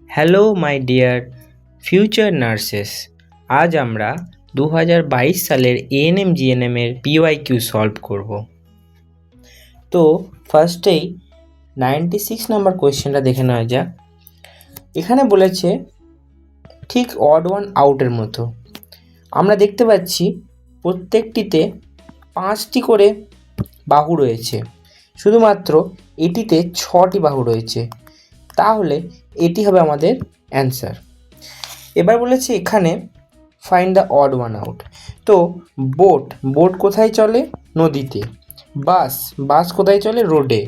Hello my dear future nurses, আজ আমরা 2022 সালের এএনএম জিএনএম এর পিওয়াইকিউ সলভ করব। তো ফার্স্টেই 96 নাম্বার কোয়েশ্চেনটা দেখে নেওয়া যাক। এখানে বলেছে ঠিক অড ওয়ান আউটের মতো। আমরা দেখতে পাচ্ছি প্রত্যেকটিতে 5টি করে বাহু রয়েছে, শুধুমাত্র এটিতে 6টি বাহু রয়েছে। তাহলে এটি হবে আমাদের অ্যান্সার। এবার বলেছে এখানে find the odd one out. তো বোট কোথায় চলে? নদীতে। বাস কোথায় চলে? রোডে।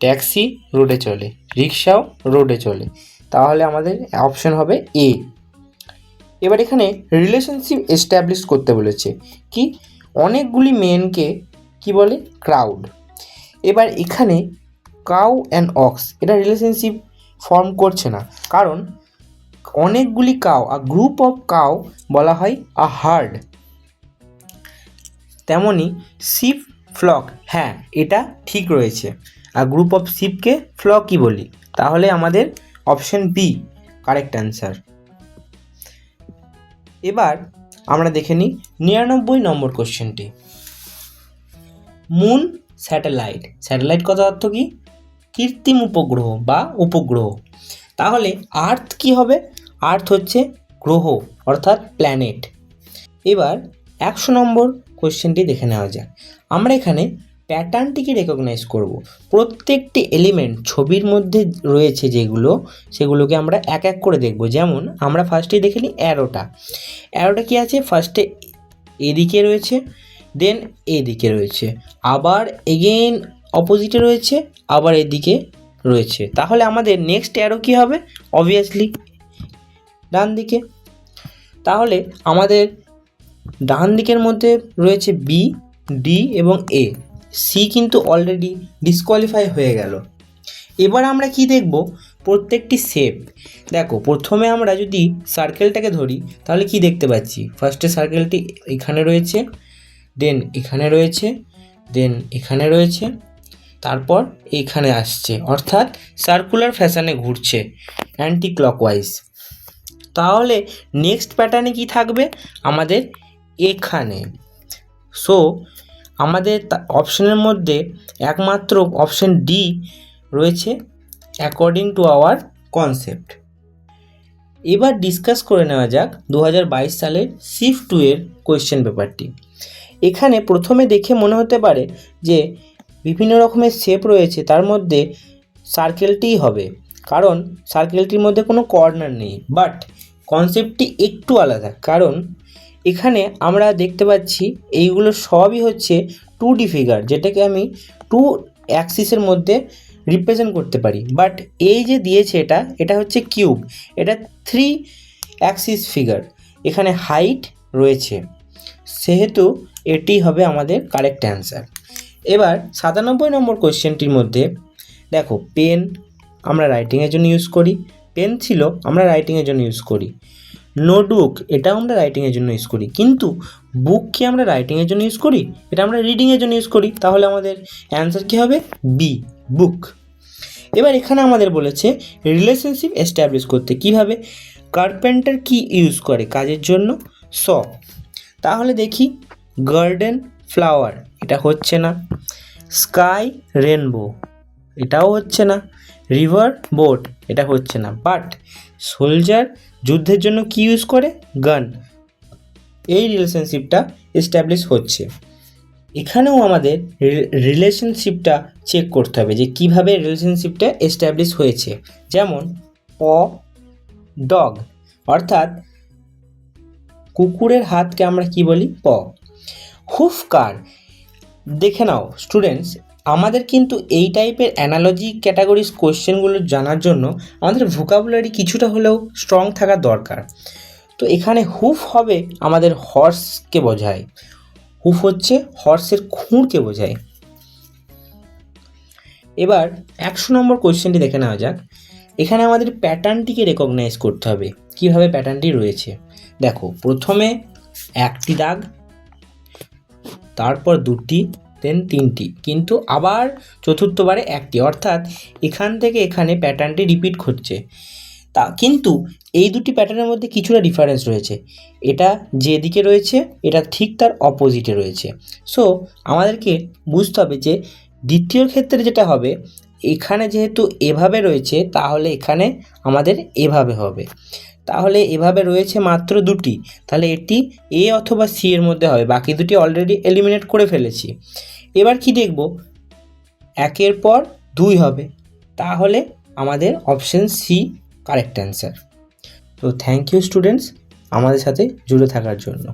ট্যাক্সি রোডে চলে, রিক্সাও রোডে চলে। তাহলে আমাদের অপশন হবে এ। এবার এখানে রিলেশনশিপ এস্টাবলিশ করতে বলেছে কি? অনেকগুলি মেনকে কি বলে? ক্রাউড। এবার এখানে কাউ অ্যান্ড অক্স এটা রিলেশনশিপ ফর্ম করছে না, কারণ অনেকগুলি কাউ আর গ্রুপ অফ কাউ বলা হয় আ হার্ড। তেমনি শিপ ফ্লক, হ্যাঁ এটা ঠিক রয়েছে, আর গ্রুপ অফ শিপকে ফ্লকই বলি। তাহলে আমাদের অপশন বি কারেক্ট অ্যান্সার। এবার আমরা দেখে নিই 99 নম্বর কোশ্চেনটি। মুন স্যাটেলাইট কথা অর্থ কি? কৃত্রিম উপগ্রহ বা উপগ্রহ। তাহলে আর্থ কি হবে? আর্থ হচ্ছে গ্রহ অর্থাৎ প্ল্যানেট। এবার 100 নম্বর কোশ্চেনটি দেখে নেওয়া যাক। আমরা এখানে প্যাটার্নটিকে রেকগনাইজ করব। প্রত্যেকটি এলিমেন্ট ছবির মধ্যে রয়েছে সেগুলোকে আমরা এক এক করে দেখব। যেমন আমরা ফার্স্টেই দেখে নিই অ্যারোটা কি আছে? ফার্স্টে এদিকে রয়েছে, দেন এদিকে রয়েছে, আবার এগেইন অপোজিটে রয়েছে, আবার এদিকে রয়েছে। তাহলে আমাদের নেক্সট অ্যারো কী হবে? অবভিয়াসলি ডান দিকে। তাহলে আমাদের ডান দিকের মধ্যে রয়েছে বি, ডি এবং এ। সি কিন্তু অলরেডি ডিসকোয়ালিফাই হয়ে গেল। এবার আমরা কি দেখব? প্রত্যেকটি শেপ। দেখো, প্রথমে আমরা যদি সার্কেলটাকে ধরি তাহলে কি দেখতে পাচ্ছি? ফার্স্টে সার্কেলটি এখানে রয়েছে, দেন এখানে রয়েছে, দেন এখানে রয়েছে, তারপর এখানে আসছে, অর্থাৎ সার্কুলার ফ্যাশনে ঘুরছে অ্যান্টি ক্লকওয়াইজ। তাহলে নেক্সট প্যাটার্নে কি থাকবে? আমাদের এখানে। সো আমাদের অপশনের মধ্যে একমাত্র অপশন ডি রয়েছে অ্যাকর্ডিং টু আওয়ার কনসেপ্ট। এবার ডিসকাস করে নেওয়া যাক 2022 সালের শিফট 2 এর কোয়েশ্চেন পেপারটি। এখানে প্রথমে দেখে মনে হতে পারে যে বিভিন্ন রকমের শেপ রয়েছে, তার মধ্যে সার্কেলটিই হবে, কারণ সার্কেলটির মধ্যে কোনো কর্নার নেই। বাট কনসেপ্টটি একটু আলাদা, কারণ এখানে আমরা দেখতে পাচ্ছি এইগুলো সবই হচ্ছে 2D ফিগার, যেটাকে আমি 2 অ্যাক্সিসের মধ্যে রিপ্রেজেন্ট করতে পারি। বাট এই যে দিয়েছে এটা হচ্ছে কিউব, এটা 3 অ্যাক্সিস ফিগার। এখানে হাইট রয়েছে, সেহেতু এটি হবে আমাদের কারেক্ট অ্যান্সার। এবার 97 নম্বর কোয়েশ্চেনটির মধ্যে দেখো, পেন আমরা রাইটিংয়ের জন্য ইউজ করি, পেন্সিল আমরা রাইটিংয়ের জন্য ইউজ করি, নোটবুক এটাও আমরা রাইটিংয়ের জন্য ইউজ করি, কিন্তু বুক কি আমরা রাইটিংয়ের জন্য ইউজ করি? এটা আমরা রিডিংয়ের জন্য ইউজ করি। তাহলে আমাদের অ্যান্সার কী হবে? বি, বুক। এবার এখানে আমাদের বলেছে রিলেশনশিপ এস্টাবলিশ করতে। কিভাবে? কার্পেন্টার কি ইউজ করে কাজের জন্য? স। তাহলে দেখি, গার্ডেন ফ্লাওয়ার এটা হচ্ছে না, স্কাই রেনবো এটাও হচ্ছে না, রিভার বোট এটা হচ্ছে না। বাট সোলজার যুদ্ধের জন্য কি ইউজ করে? গান। এই রিলেশনশিপটা এস্টাবলিশ হচ্ছে। এখানেও আমাদের রিলেশনশিপটা চেক করতে হবে যে কিভাবে রিলেশনশিপটা এস্টাবলিশ হয়েছে। যেমন ডগ, অর্থাৎ কুকুরের হাতকে আমরা কি বলি? প। হুফ কার, দেখে নাও স্টুডেন্টস, আমাদের কিন্তু এই টাইপের অ্যানালজি ক্যাটাগরিজ কোয়েশ্চেনগুলো জানার জন্য আমাদের ভোকাবুলারি কিছুটা হলেও স্ট্রং থাকা দরকার। তো এখানে হুফ হবে আমাদের হর্সকে বোঝায়, হুফ হচ্ছে হর্সের খুঁড়কে বোঝায়। এবার 100 নম্বর কোয়েশ্চেনটি দেখে নেওয়া যাক। এখানে আমাদের প্যাটার্নটিকে রেকগনাইজ করতে হবে, কিভাবে প্যাটার্নটি রয়েছে। দেখো, প্রথমে একটি দাগ, তারপর দুটি, দেন তিনটি, কিন্তু আবার চতুর্থবারে একটি, অর্থাৎ এখান থেকে এখানে প্যাটার্নটি রিপিট হচ্ছে। কিন্তু এই দুটি প্যাটার্নের মধ্যে কিছুটা ডিফারেন্স রয়েছে। এটা যেদিকে রয়েছে এটা ঠিক তার অপোজিটে রয়েছে। সো আমাদেরকে বুঝতে হবে যে দ্বিতীয় ক্ষেত্রে যেটা হবে, এখানে যেহেতু এভাবে রয়েছে তাহলে এখানে আমাদের এভাবে হবে। তাহলে এভাবে রয়েছে মাত্র দুটি, তাহলে এটি এ অথবা সি এর মধ্যে হবে। বাকি দুটি অলরেডি এলিমিনেট করে ফেলেছি। এবার কি দেখব, একের পর 2 হবে, তাহলে আমাদের অপশন সি কারেক্ট অ্যান্সার। তো থ্যাংক ইউ স্টুডেন্টস আমাদের সাথে জুড়ে থাকার জন্য।